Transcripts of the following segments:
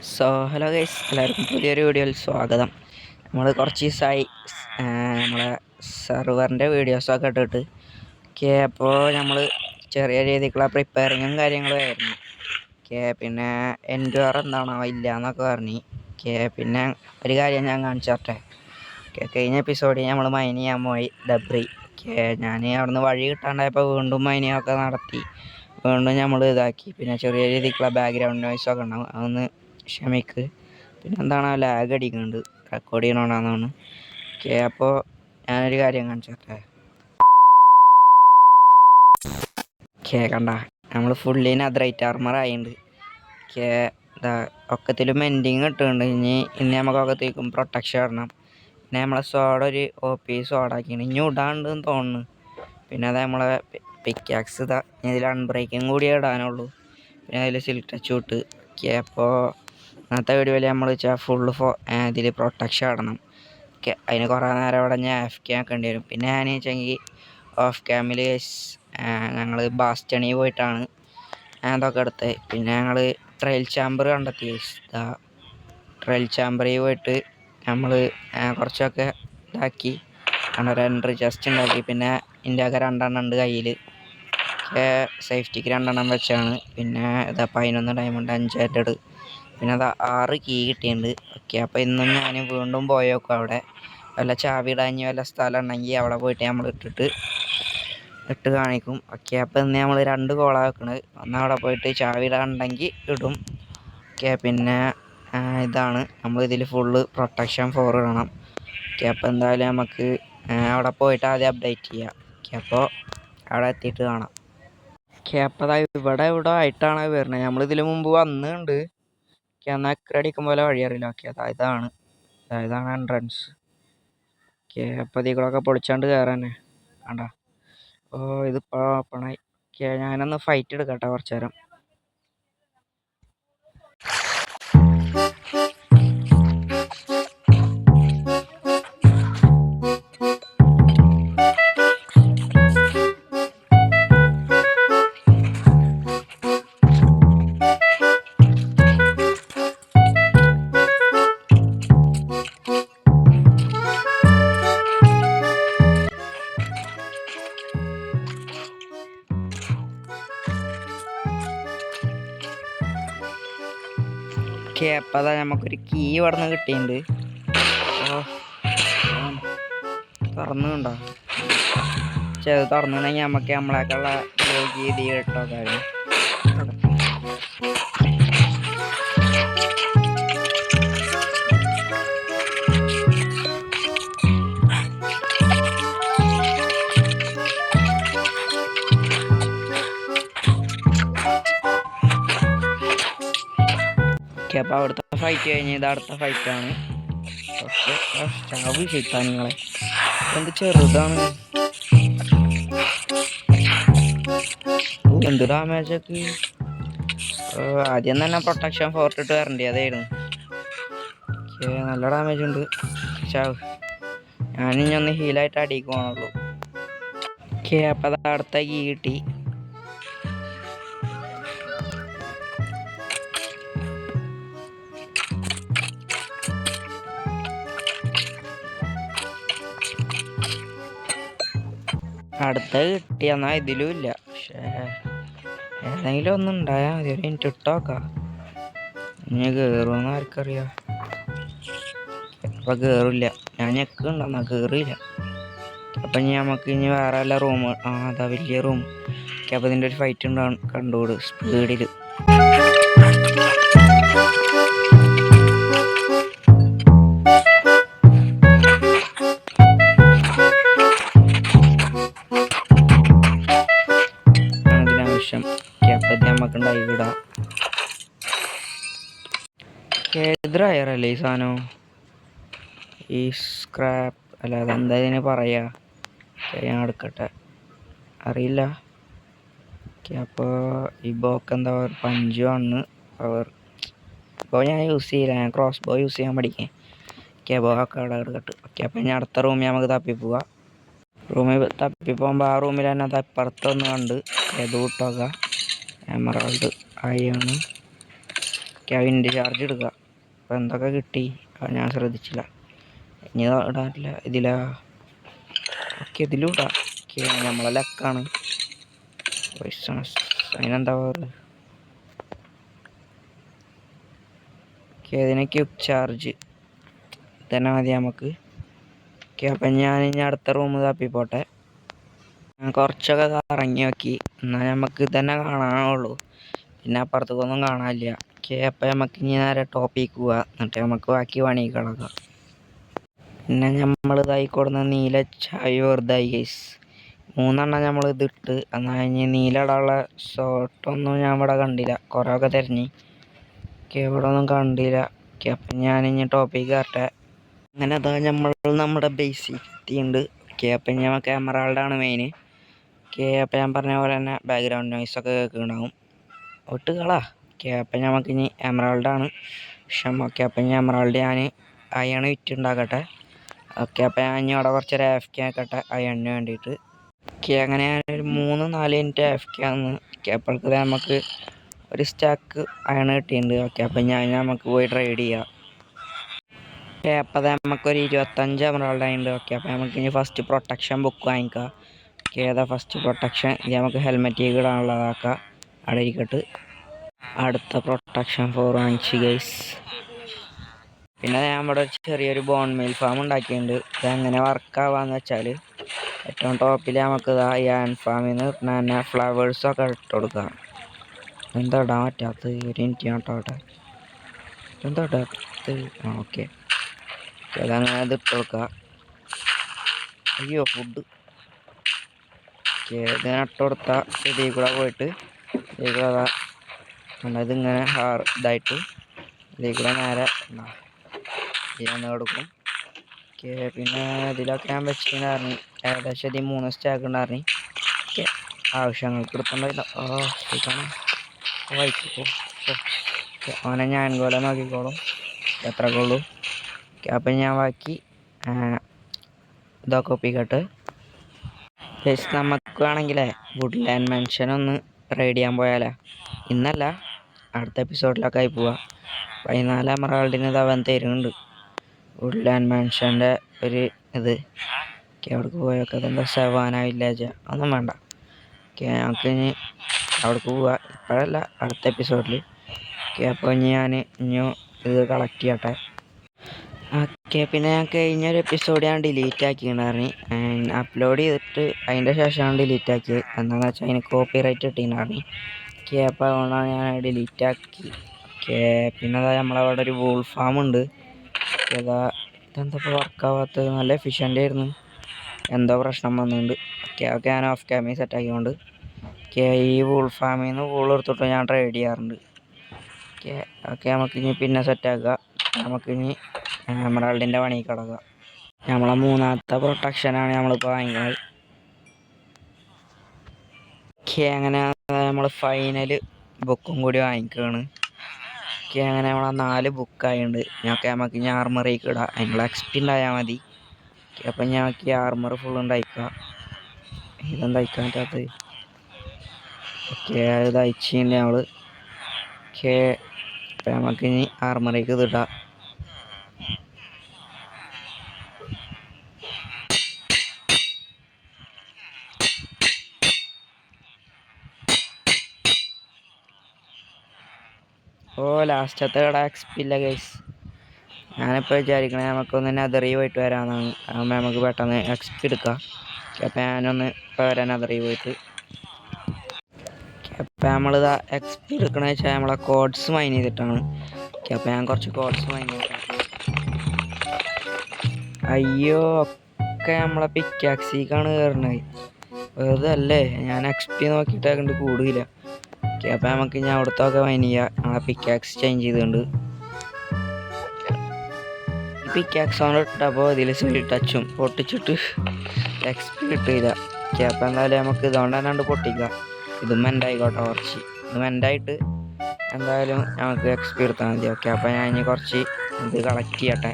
Hello guys, എല്ലാവർക്കും പുതിയൊരു വീഡിയോയിൽ സ്വാഗതം. നമ്മൾ കുറച്ച് ദിവസമായി നമ്മളെ സെർവറിൻ്റെ വീഡിയോസൊക്കെ ഇട്ടിട്ട് അപ്പോൾ നമ്മൾ ചെറിയ രീതിക്കുള്ള പ്രിപ്പയറിങ്ങും കാര്യങ്ങളും ആയിരുന്നു. പിന്നെ എൻഡ്യൂർ എന്താണോ ഇല്ല എന്നൊക്കെ പറഞ്ഞു. പിന്നെ ഒരു കാര്യം ഞാൻ കാണിച്ചു തരട്ടെ. കഴിഞ്ഞ എപ്പിസോഡിൽ നമ്മൾ മൈൻ ചെയ്യാൻ പോയി ഡബ്രി. ഞാൻ അവിടുന്ന് വഴി കിട്ടാണ്ടായപ്പോൾ വീണ്ടും മൈനിങ്ങൊക്കെ നടത്തി. വീണ്ടും നമ്മൾ ഇതാക്കി. പിന്നെ ചെറിയ രീതിക്കുള്ള ബാക്ക്ഗ്രൗണ്ട് നോയ്സൊക്കെ ഉണ്ടാവും, അതൊന്ന് ക്ഷമിക്ക്. പിന്നെ എന്താണ് ലാഗ് അടിക്കുന്നുണ്ട്, റെക്കോർഡ് ചെയ്യണോണ്ടാണെന്നാണ്. അപ്പോൾ ഞാനൊരു കാര്യം കാണിച്ചു തരട്ടെ. കണ്ട നമ്മൾ ഫുള്ളിന് അത്രൈറ്റ് ആർമർ ആയിട്ടുണ്ട്. ഒക്കത്തിലും മെൻഡിങ് കിട്ടുന്നുണ്ട്. ഇനി നമുക്ക് ഒക്കത്തേക്കും പ്രൊട്ടക്ഷൻ ഇടണം. പിന്നെ നമ്മളെ സോഡ ഒരു OP സോഡാക്കിയാണ് ഇനി ഇടാണ്ടെന്ന് തോന്നുന്നു. പിന്നെ അത് നമ്മളെ പിക്കാക്സ് ഇതിൽ അൺബ്രേക്കിങ് കൂടി ഇടാനുള്ളൂ. പിന്നെ അതിൽ സിൽക്ക് ടച്ച് വിട്ട്. അപ്പോൾ ഇന്നത്തെ വീഡിയോയിൽ നമ്മൾ വെച്ചാൽ ഫുള്ള് ഇതിൽ പ്രൊട്ടക്ഷൻ ഇടണം. അതിന് കുറേ നേരം അവിടെ ഞാൻ AFK ആക്കേണ്ടി വരും. പിന്നെ ഞാൻ വെച്ചെങ്കിൽ ഓഫ് ക്യാമിൽ ഞങ്ങൾ ബാസ്റ്റണി പോയിട്ടാണ് അതൊക്കെ എടുത്തത്. പിന്നെ ഞങ്ങൾ ട്രയൽ ചാമ്പർ കണ്ടെത്തി. ട്രയൽ ചാമ്പറിൽ പോയിട്ട് നമ്മൾ കുറച്ചൊക്കെ ഇതാക്കി ഒരു എൻട്രി ചെസ്റ്റ് ഉണ്ടാക്കി. പിന്നെ ഇന്ത്യയൊക്കെ 2 ഉണ്ട് കയ്യിൽ. സേഫ്റ്റിക്ക് 2 വെച്ചാണ്. പിന്നെ 11 ഡയമണ്ട് 5 ആറ്റഡ്. പിന്നെ 6 കീ കിട്ടിയിട്ടുണ്ട്. അപ്പോൾ ഇന്നും ഞാൻ വീണ്ടും പോയേക്കും. അവിടെ വല്ല ചാവി ഇടാഞ്ഞ് വല്ല സ്ഥലം ഉണ്ടെങ്കിൽ അവിടെ പോയിട്ട് നമ്മൾ ഇട്ട് കാണിക്കും. അപ്പോൾ ഇന്ന് നമ്മൾ 2 കോളാണ് വെക്കണത്. ഒന്ന് അവിടെ പോയിട്ട് ചാവി ഇടാനുണ്ടെങ്കിൽ ഇടും. പിന്നെ ഇതാണ് നമ്മളിതിൽ ഫുള്ള് പ്രൊട്ടക്ഷൻ 4 ഇടണം. അപ്പോൾ എന്തായാലും നമുക്ക് അവിടെ പോയിട്ട് ആദ്യം അപ്ഡേറ്റ് ചെയ്യാം. അപ്പോൾ അവിടെ എത്തിയിട്ട് കാണാം. അപ്പോൾ ഇവിടെ ആയിട്ടാണ് വരുന്നത്. നമ്മളിതിൽ മുമ്പ് വന്നിട്ടുണ്ട്. എന്നാൽ അടിക്കും പോലെ വഴി അറിയില്ല. ഇതാണ് എൻട്രൻസ്. അപ്പോൾ ഇതിൽ കൂടെ ഒക്കെ പൊളിച്ചാണ്ട് കയറാനെ വേണ്ട. ഇതിപ്പോൾ ഓപ്പണായി. ഞാനൊന്ന് ഫൈറ്റ് എടുക്കട്ടെ കുറച്ച് നേരം. അപ്പോൾ അതാ നമുക്കൊരു കീ ഇവിടെ നിന്ന് കിട്ടിയിട്ടുണ്ട്. തുറന്നുണ്ടോ? അത് തുറന്നിട്ടുണ്ടെങ്കിൽ നമുക്ക് നമ്മളേക്കുള്ള രീതി കേട്ടോ കാര്യം. അപ്പോൾ അവിടുത്തെ ഫൈറ്റ് കഴിഞ്ഞ് ഇത് അടുത്ത ഫൈറ്റാണ്. ചാവ് ചെയ്താ നിങ്ങളെ എന്ത് ചെറുതാണ്, എന്ത് ഡാമേജൊക്കെ. ആദ്യം തന്നെ പ്രൊട്ടക്ഷൻ 4 ഇട്ട് വരണ്ടേ, അതായിരുന്നു. നല്ല ഡാമേജ് ഉണ്ട്. ചാവ് ഞാനിനി ഒന്ന് ഹീലായിട്ട് അടിക്ക് പോകണുള്ളൂ. അപ്പോൾ അത് അടുത്ത കീ കിട്ടി. അടുത്തത് കിട്ടി. എന്നാൽ ഇതിലും ഇല്ല. പക്ഷേ ഏതെങ്കിലും ഒന്നും ഉണ്ടായാൽ മതി. ഒരു മിനിറ്റ് ഇട്ടോക്കാം. ഇനി കയറുമെന്ന് ആർക്കറിയാം. അപ്പം കയറില്ല. ഞാൻ ഞെക്കുന്നുണ്ടെന്നാ കയറിയില്ല. അപ്പം ഇനി വേറെ വല്ല റൂം. അതാ വലിയ റൂം. അപ്പോൾ ഇതിൻ്റെ ഒരു ഫൈറ്റ് ഉണ്ടാവും, കണ്ടുകൂട് സ്പീഡിൽ. നമുക്കുണ്ടായിടാം. എതിരായറല്ലേ ഈ സാധനം, ഈ സ്ക്രാപ്പ് അല്ല അതെന്താ ഇതിന് പറയാ. ഞാൻ എടുക്കട്ടെ, അറിയില്ല. അപ്പോൾ ഈ ബോക്ക് എന്താ പഞ്ച് വന്ന് പവർ ബോ ഞാൻ യൂസ് ചെയ്യില്ല. ഞാൻ ക്രോസ് ബോ യൂസ് ചെയ്യാൻ പഠിക്കേ. ബോക്കെ അവിടെ എടുക്കട്ടെ. അപ്പോൾ ഞാൻ അടുത്ത റൂമിൽ നമുക്ക് തപ്പിപ്പോവാം. റൂമിൽ തപ്പിപ്പോകുമ്പോൾ ആ റൂമിൽ തന്നെ തപ്പുറത്തൊന്ന് കണ്ട് ഏത് കൂട്ടോക്ക എമറാൾഡ് അയണ്. വിൻഡ് ചാർജ് എടുക്കുക. അപ്പോൾ എന്തൊക്കെ കിട്ടി ഞാൻ ശ്രദ്ധിച്ചില്ല. ഇനി ഇടാനില്ല. ഇതിലാ ഓക്കെ, ഇതിലും ഇടാം. ഓക്കെ, നമ്മളെ ലക്കാണ്. അതിനെന്താ വേറെ? ഓക്കെ, ഇതിന് ക്യുക്ക് ചാർജ് തന്നെ മതി നമുക്ക്. ഓക്കെ, അപ്പം ഞാൻ ഇനി അടുത്ത റൂം തപ്പിപ്പോട്ടെ. ഞാൻ കുറച്ചൊക്കെ കറങ്ങി നോക്കി, എന്നാൽ നമുക്ക് തന്നെ കാണാനുള്ളൂ, പിന്നെ അപ്പുറത്തേക്കൊന്നും കാണാനില്ല. ഓക്കെ, അപ്പം നമുക്ക് ഇനി നേരെ ടോപ്പിക്ക് പോവാം, എന്നിട്ട് നമുക്ക് ബാക്കി പണി കിടക്കാം. പിന്നെ നമ്മൾ ഇതായി കൊടുന്ന നീല ചായ വെറുതായി ഗൈസ്. 3 നമ്മൾ ഇതിട്ട്. എന്നാൽ കഴിഞ്ഞ് നീല ഇടാനുള്ള ഷോട്ടൊന്നും ഞാൻ ഇവിടെ കണ്ടില്ല. കുറേയൊക്കെ തിരഞ്ഞ്. ഓക്കെ, ഇവിടെ ഒന്നും കണ്ടില്ല. ഓക്കെ, അപ്പം ഞാനിനി ടോപ്പിക്ക് കയറട്ടെ. അങ്ങനെ അതാ നമ്മൾ നമ്മുടെ ബേസിൽ എത്തിയിട്ടുണ്ട്. ഓക്കെ, അപ്പം ഞാൻ ക്യാമറകളുടെയാണ് മെയിൻ. ഓക്കെ, അപ്പം ഞാൻ പറഞ്ഞ പോലെ തന്നെ ബാക്ക്ഗ്രൗണ്ട് നോയ്സൊക്കെ കേൾക്കുന്നുണ്ടാവും. ഒട്ടുകളാ. ഓക്കെ, അപ്പം നമുക്ക് ഇനി എമറാൾഡാണ് ഇഷ്ടം. ഓക്കെ, അപ്പം ഇനി എമറാൾഡ് ഞാൻ അയണ് വിറ്റുണ്ടാക്കട്ടെ. ഓക്കെ, അപ്പം ഞാൻ ഇനി അവിടെ കുറച്ച് AFK ആക്കട്ടെ അയണിന് വേണ്ടിയിട്ട്. ഓക്കെ, അങ്ങനെ ഞാനൊരു 3-4 മിനിറ്റ് AFK ആണ്. ഓക്കെ, അപ്പോഴേക്ക് നമുക്ക് ഒരു സ്റ്റാക്ക് അയണ് കിട്ടിയിട്ടുണ്ട്. ഓക്കെ, അപ്പം നമുക്ക് പോയി ട്രേഡ് ചെയ്യാം. ഓക്കെ, അപ്പം നമുക്കൊരു 25 എമറാൾഡ് ആയിട്ടുണ്ട്. ഓക്കെ, അപ്പം നമുക്ക് ഇനി ഫസ്റ്റ് പ്രൊട്ടക്ഷൻ ബുക്ക് വാങ്ങിക്കാം. ഓക്കെ, ഏതാ ഫസ്റ്റ് പ്രൊട്ടക്ഷൻ? ഇത് നമുക്ക് ഹെൽമെറ്റ് ഇടാനുള്ളതാക്കാം. അവിടെ ഇരിക്കട്ട്. അടുത്ത പ്രൊട്ടക്ഷൻ 4 വാങ്ങിച്ച് ഗൈസ്. പിന്നെ ഞാൻ ഇവിടെ ചെറിയൊരു ബോൺ മെയിൽ ഫാം ഉണ്ടാക്കിയിട്ടുണ്ട്. ഇതെങ്ങനെ വർക്കാവാന്ന് വെച്ചാൽ ഏറ്റവും ടോപ്പിൽ നമുക്ക് ഈ ആൻഡ് ഫാമിൽ നിന്ന് തന്നെ ഫ്ലവേഴ്സൊക്കെ ഇട്ട് കൊടുക്കാം. എന്താ ഇടാൻ പറ്റാത്തത്? ഒരു മിനിറ്റ് ഞാൻ ഇട്ടോട്ടെ. എന്താ ഇടാത്തത്? ഓക്കെ, അതങ്ങനെ ഇത് ഇട്ട് കൊടുക്കുക. അയ്യോ, ഫുഡ്. ഓക്കെ, ഇതിനെ ഇട്ട് കൊടുത്താൽ ഇതിൽ കൂടെ പോയിട്ട് ഇതിൽ കൂടെ ഇതിങ്ങനെ ഇതായിട്ട് ഇതിൽ കൂടെ നേരെ ചെയ്യാന്ന് കൊടുക്കും. ഓക്കെ, പിന്നെ ഇതിലൊക്കെ ഞാൻ വെച്ചിട്ടുണ്ടായിരുന്നു. ഏകദേശം ഇതിൽ 3 സ്റ്റാക്ക് ഉണ്ടായിരുന്നു. ഓക്കെ, ആവശ്യങ്ങൾക്ക് എടുത്തോണ്ടില്ല. ശരിക്കാണ് വായിക്കോ. ഓക്കെ, അവനെ ഞാൻ പോലെ നോക്കിക്കോളും. എത്രയൊക്കെ ഉള്ളൂ. ഓക്കെ, അപ്പം ഞാൻ ബാക്കി ഇതൊക്കെ ഒപ്പിക്കട്ടെ. നമുക്ക് വേണമെങ്കിലേ വുഡ്ലാൻഡ് മെൻഷൻ ഒന്ന് റൈഡ് ചെയ്യാൻ പോയാലേ? ഇന്നല്ല, അടുത്ത എപ്പിസോഡിലൊക്കെ ആയി പോവാ. 14 എമറാൾഡിന് ഇത് അവൻ തരുന്നുണ്ട്. വുഡ്ലാൻഡ് മാൻഷൻ്റെ ഒരു ഇത്. ഓക്കെ, അവിടേക്ക് പോയൊക്കെ അതെന്താ സവാന വില്ലേജ്? ഒന്നും വേണ്ട. ഓക്കെ, നമുക്ക് ഇനി അവിടേക്ക് പോവാം. ഇപ്പോഴല്ല, അടുത്ത എപ്പിസോഡിൽ. ഓക്കെ, അപ്പോൾ ഞാൻ ഇത് കളക്ട് ചെയ്യട്ടെ. ഓക്കെ, പിന്നെ ഞാൻ കഴിഞ്ഞൊരു എപ്പിസോഡ് ഞാൻ ഡിലീറ്റ് ആക്കിയിട്ടുണ്ടായിരുന്നു. അപ്ലോഡ് ചെയ്തിട്ട് അതിൻ്റെ ശേഷമാണ് ഡിലീറ്റ് ആക്കിയത്. എന്താണെന്ന് വെച്ചാൽ അതിന് കോപ്പി റൈറ്റ് കിട്ടിയിട്ടുണ്ടായിരുന്നു. ഓക്കെ, അപ്പോൾ അതുകൊണ്ടാണ് ഞാൻ ഡിലീറ്റ് ആക്കി. ഓക്കെ, പിന്നെ അതായത് നമ്മളവിടെ ഒരു വൂൾ ഫാം ഉണ്ട്. ഇതെന്താ ഇപ്പോൾ വർക്കാവാത്തത്? നല്ല എഫിഷ്യൻ്റ് ആയിരുന്നു, എന്തോ പ്രശ്നം വന്നിട്ടുണ്ട്. ഓക്കെ, ഓക്കെ, ഞാൻ ഓഫ് ക്യാമറ സെറ്റ് ആക്കിക്കൊണ്ട്. ഓക്കെ, ഈ വൂൾ ഫാമിൽ നിന്ന് വൂൾ എടുത്തിട്ട് ഞാൻ ട്രേഡ് ചെയ്യാറുണ്ട്. ഓക്കെ, ഓക്കെ, നമുക്കിനി പിന്നെ സെറ്റാക്കുക. നമുക്കിനി എമറാൾഡിൻ്റെ പണി കിടക്കുക. നമ്മളെ 3ാമത്തെ പ്രൊട്ടക്ഷനാണ് നമ്മളിപ്പോൾ വാങ്ങിക്കുന്നത്. ഓക്കെ, അങ്ങനെ നമ്മൾ ഫൈനൽ ബുക്കും കൂടി വാങ്ങിക്കുകയാണ്. ഓക്കെ, അങ്ങനെ നമ്മളെ 4 ബുക്കായുണ്ട്. ഞങ്ങൾക്ക് നമുക്ക് ഇനി ആർമറേക്ക് ഇടാം. അതിനുള്ള XP ഉണ്ടായാൽ മതി. ഓക്കെ, അപ്പം ഞങ്ങൾക്ക് ഈ ആർമർ ഫുൾ ഉണ്ടായിക്കാം. ഇതെന്താ അയക്കാൻ പറ്റാത്തത്? ഓക്കെ, അത് അയച്ചിട്ടുണ്ട് നമ്മൾ. ഓക്കെ, അപ്പം നമുക്കിനി ആർമറേക്ക് ഇതിടാം. ലാസ്റ്റത്തെ കട XP ഇല്ല ഗൈസ്. ഞാനിപ്പോൾ വിചാരിക്കണേ നമുക്കൊന്ന് നെതറി പോയിട്ട് വരാമെന്നാണ്. ആകുമ്പോൾ നമുക്ക് പെട്ടെന്ന് XP എടുക്കാം. അപ്പം ഞാനൊന്ന് ഇപ്പോൾ വരാൻ നെതറി പോയിട്ട്. അപ്പം നമ്മളിതാ XP എടുക്കണമെന്ന് വെച്ചാൽ നമ്മളെ കോഡ്സ് മൈൻ ചെയ്തിട്ടാണ്. അപ്പം ഞാൻ കുറച്ച് കോഡ്സ് മൈൻ ചെയ്തിട്ടാണ്. അയ്യോ, ഒക്കെ നമ്മളെ പിക്കാക്സിക്കാണ് കയറണത്. വെറുതെ അല്ലേ, ഞാൻ XP നോക്കിയിട്ട് കണ്ട് കൂടുതലില്ല. ഓക്കെ, അപ്പം നമുക്ക് ഞാൻ അവിടുത്തൊക്കെ മൈൻ ചെയ്യാം. നമ്മളെ പിക്കാക്സ് ചേഞ്ച് ചെയ്തുകൊണ്ട് ഈ പിക്കാക്സ് കൊണ്ട് ഇട്ടപ്പോൾ ഇതിൽ സൈഡ് ടച്ചും പൊട്ടിച്ചിട്ട് XP കിട്ടിയില്ല. ഓക്കെ, അപ്പം എന്തായാലും നമുക്ക് ഇതുകൊണ്ട് തന്നെ പൊട്ടിക്കാം. ഇത് മെൻ്റായിക്കോട്ടെ കുറച്ച്. ഇത് മെൻ്റായിട്ട് എന്തായാലും നമുക്ക് XP എടുത്താൽ മതി. ഓക്കെ, അപ്പം ഞാൻ ഇനി കുറച്ച് ഇത് കളക്ട് ചെയ്യട്ടെ.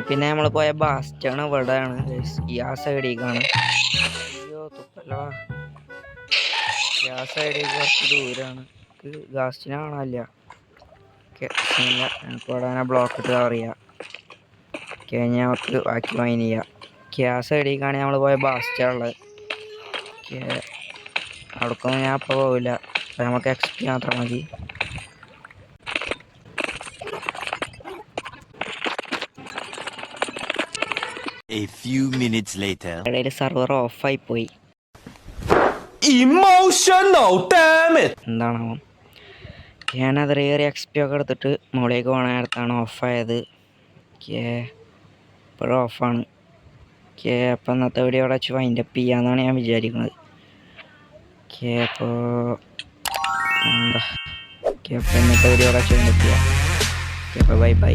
പിന്നെ നമ്മൾ പോയ ബാസ്റ്റാണ് ഇവിടെയാണ് ഈ ആ സൈഡിലേക്കാണ്. അയ്യോ തുപ്പല്ലോ, ആ സൈഡിലേക്ക് കുറച്ച് ദൂരമാണ്, ഗാസ്റ്റിനെ കാണാനില്ല. ഞങ്ങൾക്ക് ഇവിടെ ബ്ലോക്ക് ഇട്ട് കവർ ചെയ്യാം. കഴിഞ്ഞ് നമുക്ക് ബാക്കി മൈൻ ചെയ്യാം. ആ സൈഡിലേക്കാണ് നമ്മൾ പോയ ബാസ്റ്റാണുള്ളത്. അവിടേക്കൊന്നും ഞാൻ അപ്പോൾ പോവില്ല, നമുക്ക് എക്സ്പി മാത്രം മതി. A few minutes later. ഇടയിൽ സെർവർ ഓഫായി പോയി. Emotional damage. എന്താണാവോ, ഞാനത് എക്സ്പി ഒക്കെ എടുത്തിട്ട് മുകളിലേക്ക് പോകണ നേരത്താണ് ഓഫായത്. ഇപ്പോഴും ഓഫാണ്. അപ്പം ഇന്നത്തെ വീഡിയോ അവിടെ വെച്ച് വൈൻഡപ്പ് ചെയ്യാമെന്നാണ് ഞാൻ വിചാരിക്കുന്നത്. അപ്പോൾ എന്താ അപ്പോൾ ഇന്നത്തെ വീഡിയോ അവിടെ വെച്ച് വൈൻഡപ്പ് ചെയ്യാം. അപ്പോൾ ബൈ ബൈ.